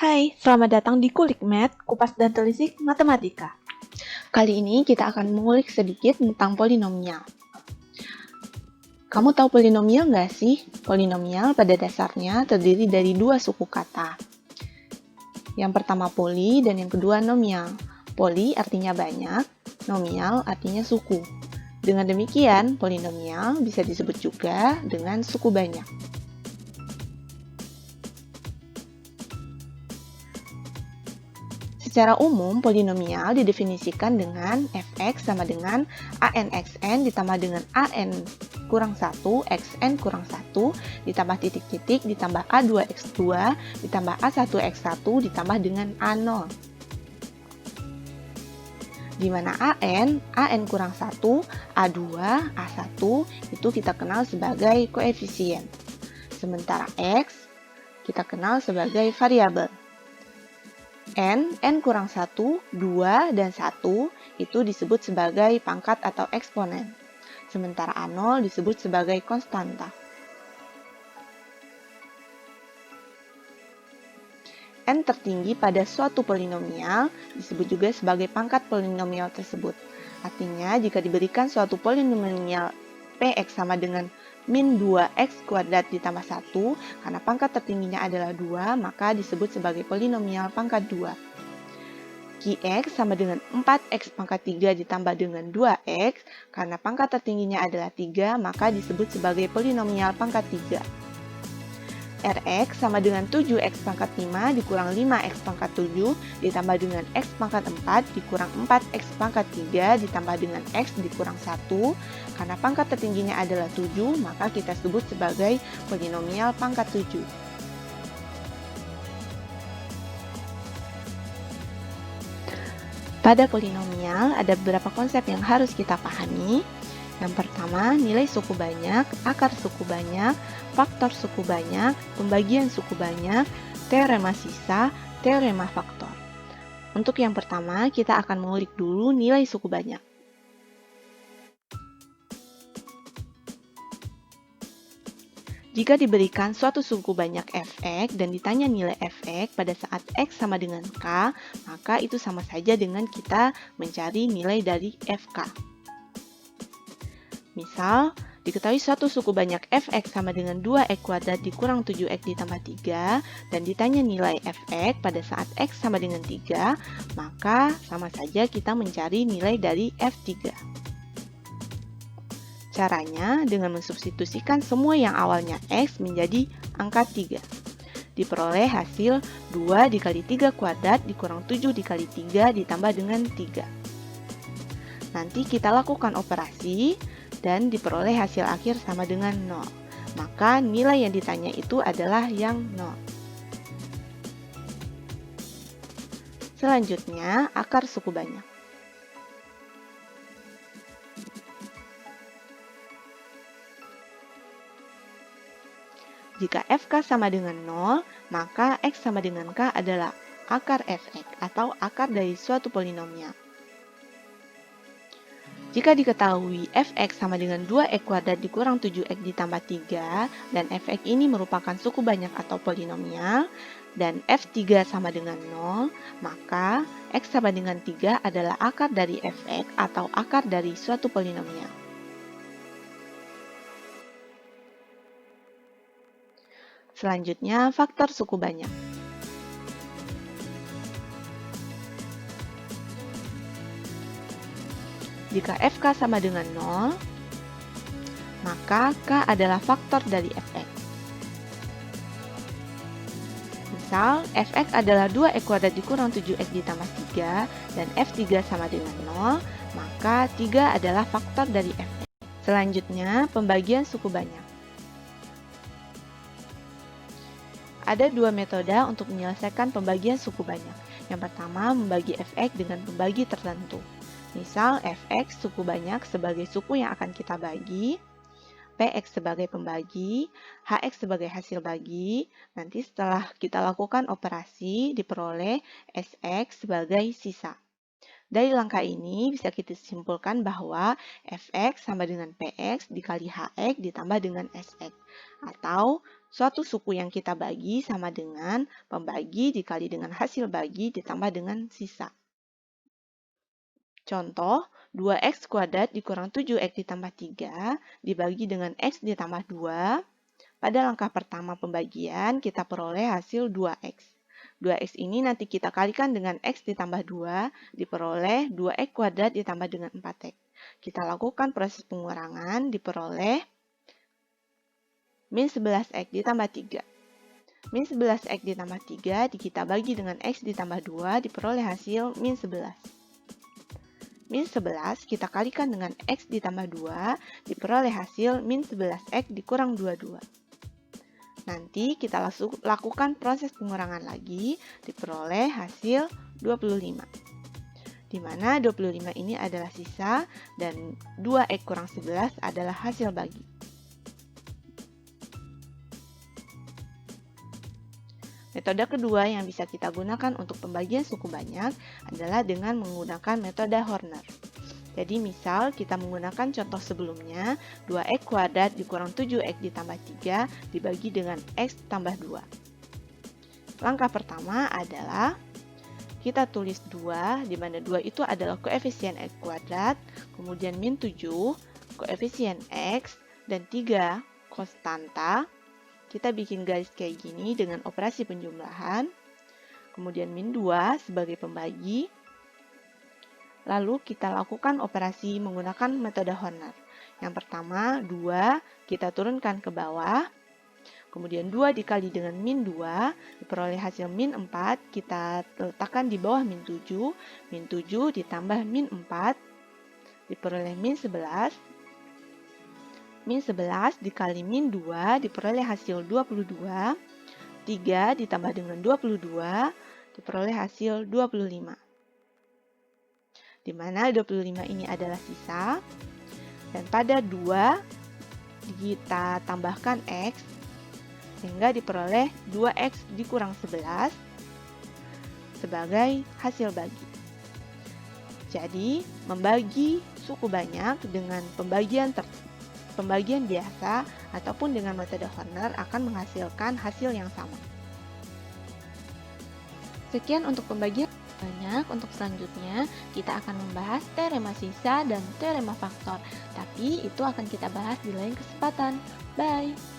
Hai, selamat datang di Kulik Math, kupas dan telisik matematika. Kali ini kita akan mengulik sedikit tentang polinomial. Kamu tahu polinomial nggak sih? Polinomial pada dasarnya terdiri dari dua suku kata. Yang pertama poli dan yang kedua nomial. Poli artinya banyak, nomial artinya suku. Dengan demikian, polinomial bisa disebut juga dengan suku banyak. Secara umum, polinomial didefinisikan dengan fx sama dengan anxn ditambah dengan an kurang 1, xn kurang 1, ditambah titik-titik, ditambah a2x2, ditambah a1x1, ditambah dengan a0. Di mana an kurang 1, a2, a1 itu kita kenal sebagai koefisien. Sementara x kita kenal sebagai variabel. N kurang 1, 2, dan 1 itu disebut sebagai pangkat atau eksponen. Sementara A0 disebut sebagai konstanta. N tertinggi pada suatu polinomial disebut juga sebagai pangkat polinomial tersebut. Artinya, jika diberikan suatu polinomial Px sama dengan min 2x kuadrat ditambah 1, karena pangkat tertingginya adalah 2, maka disebut sebagai polinomial pangkat 2. Qx sama dengan 4x pangkat 3 ditambah dengan 2x, karena pangkat tertingginya adalah 3, maka disebut sebagai polinomial pangkat 3. Rx sama dengan 7x pangkat 5 dikurang 5x pangkat 7 ditambah dengan x pangkat 4 dikurang 4x pangkat 3 ditambah dengan x dikurang 1. Karena pangkat tertingginya adalah 7, maka kita sebut sebagai polinomial pangkat 7. Pada polinomial ada beberapa konsep yang harus kita pahami. Yang pertama, nilai suku banyak, akar suku banyak, faktor suku banyak, pembagian suku banyak, teorema sisa, teorema faktor. Untuk yang pertama, kita akan mengulik dulu nilai suku banyak. Jika diberikan suatu suku banyak fx dan ditanya nilai fx pada saat x sama dengan k, maka itu sama saja dengan kita mencari nilai dari fk. Misal, diketahui suatu suku banyak fx sama dengan 2x kuadrat dikurang 7x ditambah 3, dan ditanya nilai fx pada saat x sama dengan 3, maka sama saja kita mencari nilai dari f3. Caranya dengan mensubstitusikan semua yang awalnya x menjadi angka 3. Diperoleh hasil 2 dikali 3 kuadrat dikurang 7 dikali 3 ditambah dengan 3. Nanti kita lakukan operasi dan diperoleh hasil akhir sama dengan 0. Maka nilai yang ditanya itu adalah yang 0. Selanjutnya, akar suku banyak. Jika fk sama dengan 0, maka x sama dengan k adalah akar fx atau akar dari suatu polinomial. Jika diketahui fx sama dengan 2x kuadrat dikurang 7x ditambah 3, dan fx ini merupakan suku banyak atau polinomial, dan f3 sama dengan 0, maka x sama dengan 3 adalah akar dari fx atau akar dari suatu polinomial. Selanjutnya, faktor suku banyak. Jika fk sama dengan 0, maka k adalah faktor dari fx. Misal, fx adalah 2x kuadrat dikurang 7x ditambah 3, dan f3 sama dengan 0, maka 3 adalah faktor dari fx. Selanjutnya, pembagian suku banyak. Ada dua metode untuk menyelesaikan pembagian suku banyak. Yang pertama, membagi fx dengan pembagi tertentu. Misal, fx suku banyak sebagai suku yang akan kita bagi, px sebagai pembagi, hx sebagai hasil bagi. Nanti setelah kita lakukan operasi, diperoleh sx sebagai sisa. Dari langkah ini bisa kita simpulkan bahwa fx sama dengan px dikali hx ditambah dengan sx, atau Suatu suku yang kita bagi sama dengan pembagi dikali dengan hasil bagi ditambah dengan sisa. Contoh, 2x kuadrat dikurang 7x ditambah 3 dibagi dengan x ditambah 2. Pada langkah pertama pembagian, kita peroleh hasil 2x. 2x ini nanti kita kalikan dengan x ditambah 2, diperoleh 2x kuadrat ditambah dengan 4x. Kita lakukan proses pengurangan, diperoleh min 11x ditambah 3. Min 11x ditambah 3 kita bagi dengan x ditambah 2, diperoleh hasil min 11. Min 11 kita kalikan dengan x ditambah 2, diperoleh hasil min 11x dikurang 22. Nanti kita lakukan proses pengurangan lagi, diperoleh hasil 25. Di mana 25 ini adalah sisa dan 2x kurang 11 adalah hasil bagi. Metode kedua yang bisa kita gunakan untuk pembagian suku banyak adalah dengan menggunakan metode Horner. Jadi misal kita menggunakan contoh sebelumnya, 2x kuadrat dikurang 7x ditambah 3 dibagi dengan x tambah 2. Langkah pertama adalah kita tulis 2, di mana 2 itu adalah koefisien x kuadrat, kemudian min 7, koefisien x, dan 3, konstanta. Kita bikin garis kayak gini dengan operasi penjumlahan, kemudian min 2 sebagai pembagi. Lalu kita lakukan operasi menggunakan metode Horner. Yang pertama, 2 kita turunkan ke bawah, kemudian 2 dikali dengan min 2, diperoleh hasil min 4, kita letakkan di bawah min 7, min 7 ditambah min 4, diperoleh min 11, min 11 dikali min 2 diperoleh hasil 22, 3 ditambah dengan 22 diperoleh hasil 25. Di mana 25 ini adalah sisa, dan pada 2 kita tambahkan x, sehingga diperoleh 2x dikurang 11 sebagai hasil bagi. Jadi, membagi suku banyak dengan pembagian biasa ataupun dengan metode Horner akan menghasilkan hasil yang sama. Sekian untuk pembagian banyak. Untuk selanjutnya, kita akan membahas teorema sisa dan teorema faktor. Tapi itu akan kita bahas di lain kesempatan. Bye!